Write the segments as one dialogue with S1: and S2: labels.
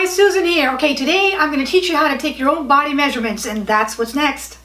S1: Hi, Susan here. Okay, today I'm going to teach you how to take your own body measurements, and that's what's next.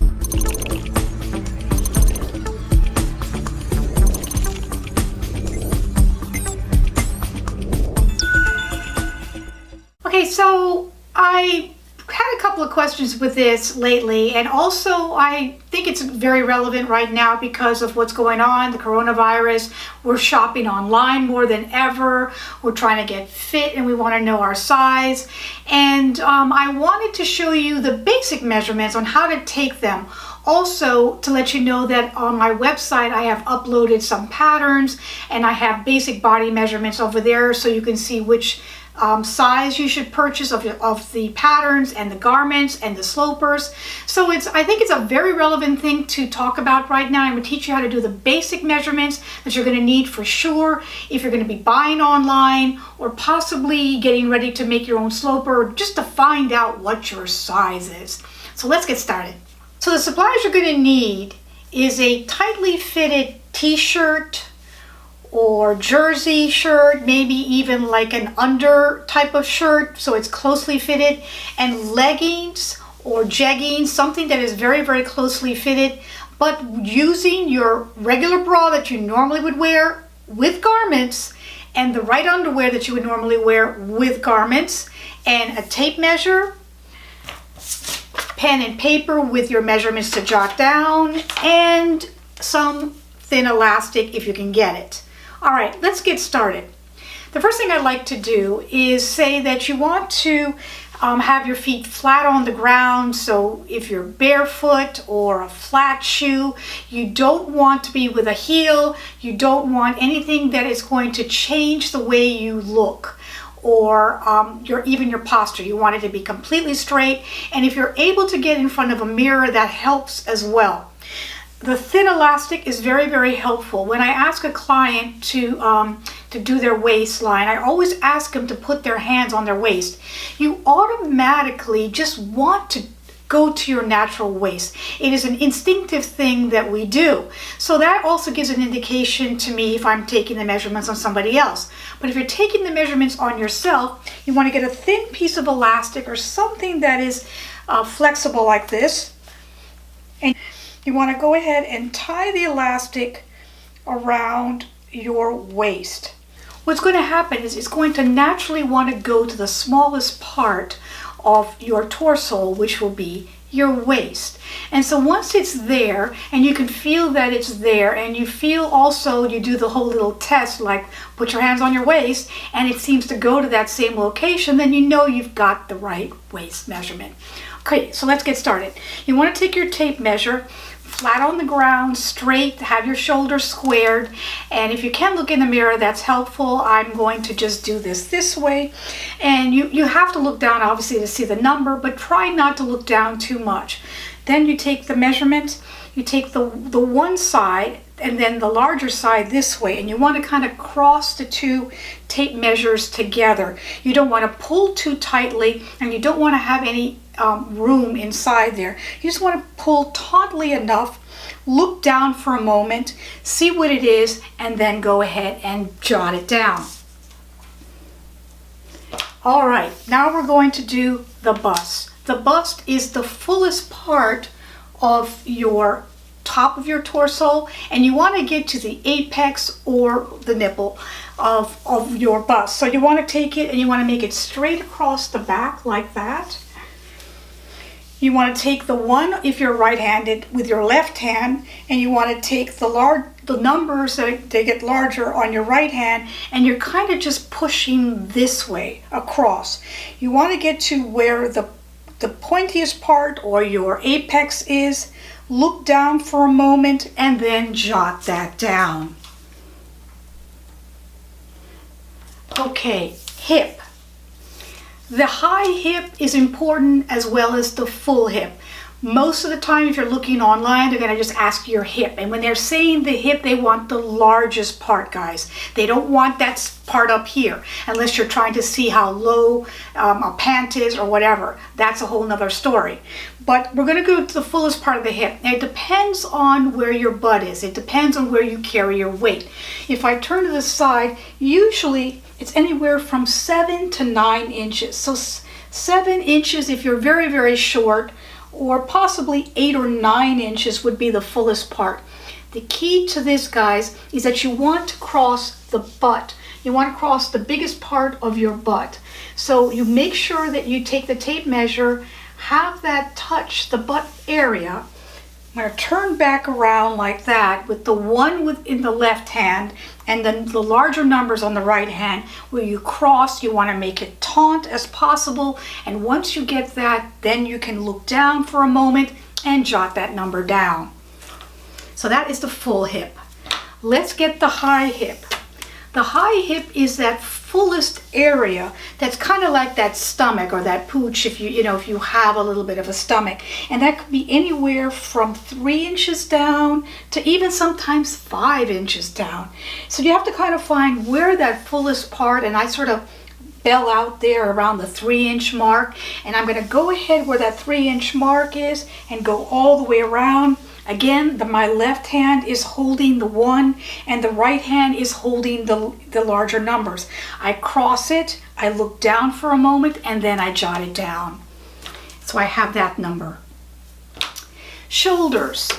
S1: Okay, so I had a couple of questions with this lately, and also I think it's very relevant right now because of what's going on, the coronavirus. We're shopping online more than ever. We're trying to get fit and we want to know our size. And I wanted to show you the basic measurements on how to take them. Also, to let you know that on my website I have uploaded some patterns and I have basic body measurements over there so you can see which size you should purchase of the patterns and the garments and the slopers. So I think it's a very relevant thing to talk about right now. I'm going to teach you how to do the basic measurements that you're going to need for sure if you're going to be buying online or possibly getting ready to make your own sloper, just to find out what your size is. So let's get started. So the supplies you're going to need is a tightly fitted t-shirt or jersey shirt, maybe even like an under type of shirt so it's closely fitted, and leggings or jeggings, something that is very, very closely fitted, but using your regular bra that you normally would wear with garments and the right underwear that you would normally wear with garments, and a tape measure, pen and paper with your measurements to jot down, and some thin elastic if you can get it. All right, let's get started. The first thing I'd like to do is say that you want to have your feet flat on the ground. So if you're barefoot or a flat shoe, you don't want to be with a heel. You don't want anything that is going to change the way you look or even your posture. You want it to be completely straight. And if you're able to get in front of a mirror, that helps as well. The thin elastic is very, very helpful. When I ask a client to do their waistline, I always ask them to put their hands on their waist. You automatically just want to go to your natural waist. It is an instinctive thing that we do. So that also gives an indication to me if I'm taking the measurements on somebody else. But if you're taking the measurements on yourself, you want to get a thin piece of elastic or something that is flexible like this. And you want to go ahead and tie the elastic around your waist. What's going to happen is it's going to naturally want to go to the smallest part of your torso, which will be your waist. And so once it's there and you can feel that it's there, and you feel also, you do the whole little test like put your hands on your waist and it seems to go to that same location, then you know you've got the right waist measurement. Okay, so let's get started. You want to take your tape measure, flat on the ground, straight, have your shoulders squared, and if you can look in the mirror, that's helpful. I'm going to just do this way, and you have to look down obviously to see the number, but try not to look down too much. Then you take the measurement, you take the one side and then the larger side this way, and you want to kind of cross the two tape measures together. You don't want to pull too tightly, and you don't want to have any room inside there. You just want to pull tautly enough, look down for a moment, see what it is, and then go ahead and jot it down. All right, now we're going to do the bust. The bust is the fullest part of your top of your torso, and you want to get to the apex or the nipple of your bust. So you want to take it and you want to make it straight across the back like that. You want to take the one, if you're right-handed, with your left hand, and you want to take the numbers that they get larger on your right hand, and you're kind of just pushing this way across. You want to get to where the pointiest part or your apex is. Look down for a moment and then jot that down. Okay, hip. The high hip is important as well as the full hip. Most of the time, if you're looking online, they're going to just ask your hip. And when they're saying the hip, they want the largest part, guys. They don't want that part up here, unless you're trying to see how low a pant is or whatever. That's a whole nother story. But we're going to go to the fullest part of the hip. And it depends on where your butt is. It depends on where you carry your weight. If I turn to the side, usually it's anywhere from 7 to 9 inches. So 7 inches if you're very, very short, or possibly 8 or 9 inches would be the fullest part. The key to this, guys, is that you want to cross the butt. You want to cross the biggest part of your butt. So you make sure that you take the tape measure, have that touch the butt area. I'm going to turn back around like that with the 1 in the left hand and then the larger numbers on the right hand. Where you cross, you want to make it taut as possible. And once you get that, then you can look down for a moment and jot that number down. So that is the full hip. Let's get the high hip. The high hip is that fullest area that's kind of like that stomach or that pooch if you have a little bit of a stomach, and that could be anywhere from 3 inches down to even sometimes 5 inches down. So you have to kind of find where that fullest part, and I sort of bell out there around the 3-inch mark, and I'm going to go ahead where that 3-inch mark is and go all the way around. Again, my left hand is holding the 1 and the right hand is holding the larger numbers. I cross it, I look down for a moment, and then I jot it down. So I have that number. Shoulders.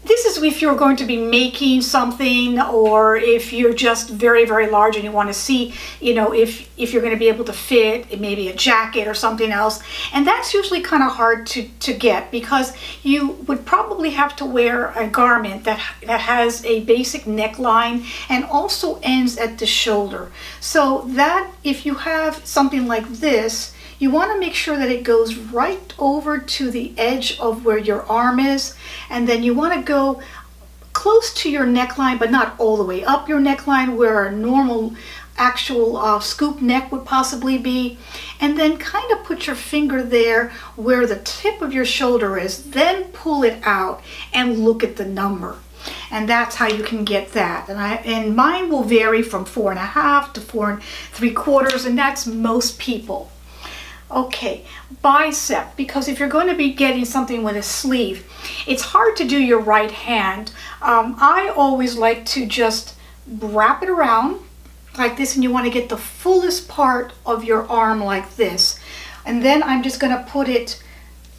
S1: This is if you're going to be making something, or if you're just very, very large and you want to see, if you're going to be able to fit maybe a jacket or something else. And that's usually kind of hard to get, because you would probably have to wear a garment that has a basic neckline and also ends at the shoulder. So that if you have something like this, you want to make sure that it goes right over to the edge of where your arm is, and then you want to go close to your neckline, but not all the way up your neckline where a normal actual scoop neck would possibly be, and then kind of put your finger there where the tip of your shoulder is, then pull it out and look at the number. And that's how you can get that. And mine will vary from 4.5 to 4 3/4, and that's most people. Okay, bicep, because if you're going to be getting something with a sleeve, it's hard to do your right hand. I always like to just wrap it around like this, and you want to get the fullest part of your arm like this. And then I'm just going to put it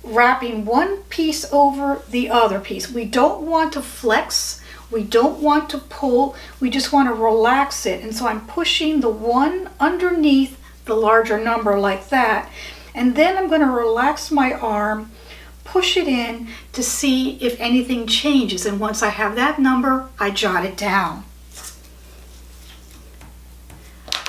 S1: wrapping one piece over the other piece. We don't want to flex, we don't want to pull, we just want to relax it. And so I'm pushing the 1 underneath the larger number like that, and then I'm going to relax my arm, push it in to see if anything changes, and once I have that number, I jot it down.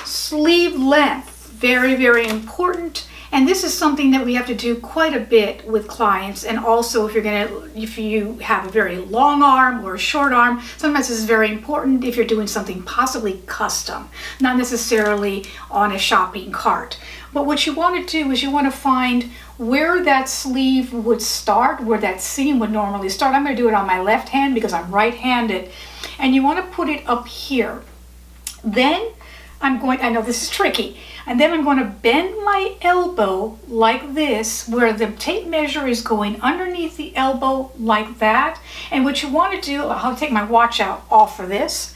S1: Sleeve length, very, very important. And this is something that we have to do quite a bit with clients, and also if you have a very long arm or a short arm, sometimes this is very important if you're doing something possibly custom, not necessarily on a shopping cart. But what you want to do is you want to find where that sleeve would start, where that seam would normally start. I'm going to do it on my left hand because I'm right-handed, and you want to put it up here. Then I know this is tricky, and then I'm going to bend my elbow like this, where the tape measure is going underneath the elbow like that. And what you want to do, I'll take my watch off for this.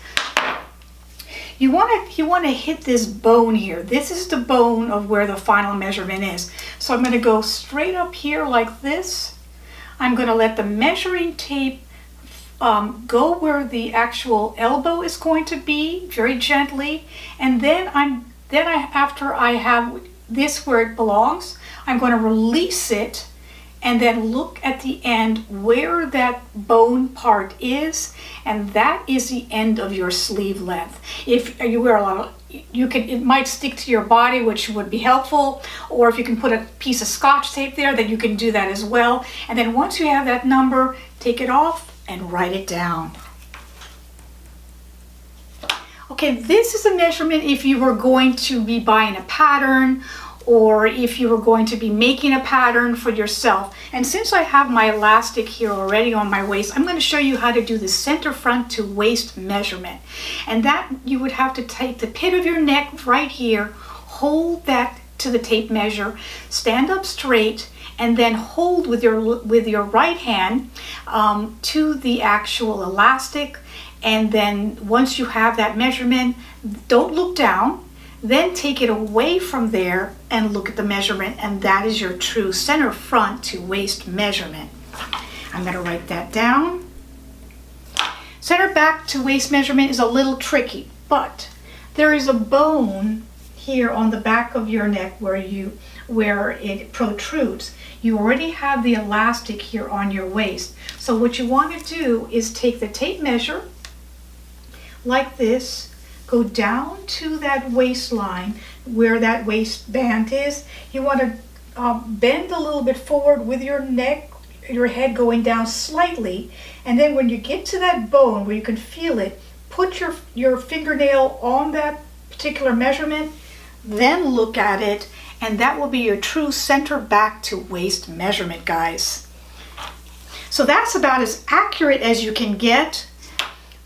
S1: You want to hit this bone here. This is the bone of where the final measurement is. So I'm going to go straight up here like this. I'm going to let the measuring tape go where the actual elbow is going to be, very gently, and then after I have this where it belongs, I'm going to release it and then look at the end where that bone part is, and that is the end of your sleeve length. If you wear a lot of, it might stick to your body, which would be helpful, or if you can put a piece of Scotch tape there, then you can do that as well. And then once you have that number, take it off and write it down. Okay, this is a measurement if you were going to be buying a pattern, or if you were going to be making a pattern for yourself. And since I have my elastic here already on my waist, I'm going to show you how to do the center front to waist measurement. And that you would have to take the pit of your neck right here, hold that to the tape measure, stand up straight, and then hold with your right hand to the actual elastic. And then once you have that measurement, don't look down. Then take it away from there and look at the measurement, and that is your true center front to waist measurement. I'm going to write that down. Center back to waist measurement is a little tricky, but there is a bone here on the back of your neck where it protrudes. You already have the elastic here on your waist. So what you want to do is take the tape measure like this, go down to that waistline where that waistband is. You want to bend a little bit forward with your neck, your head going down slightly, and then when you get to that bone where you can feel it, put your fingernail on that particular measurement, then look at it, and that will be your true center back to waist measurement, guys. So that's about as accurate as you can get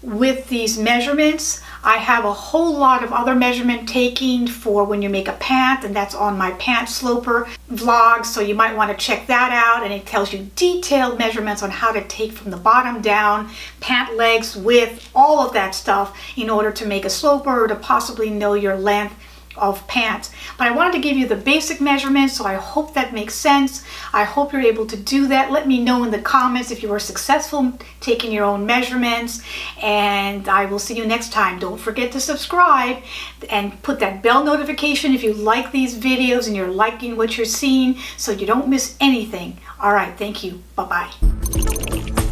S1: with these measurements. I have a whole lot of other measurement taking for when you make a pant, and that's on my pant sloper vlog, so you might want to check that out, and it tells you detailed measurements on how to take from the bottom down, pant legs, width, all of that stuff in order to make a sloper or to possibly know your length of pants. But I wanted to give you the basic measurements, so I hope that makes sense. I hope you're able to do that. Let me know in the comments if you were successful taking your own measurements, and I will see you next time. Don't forget to subscribe and put that bell notification if you like these videos and you're liking what you're seeing so you don't miss anything. All right, thank you. Bye-bye.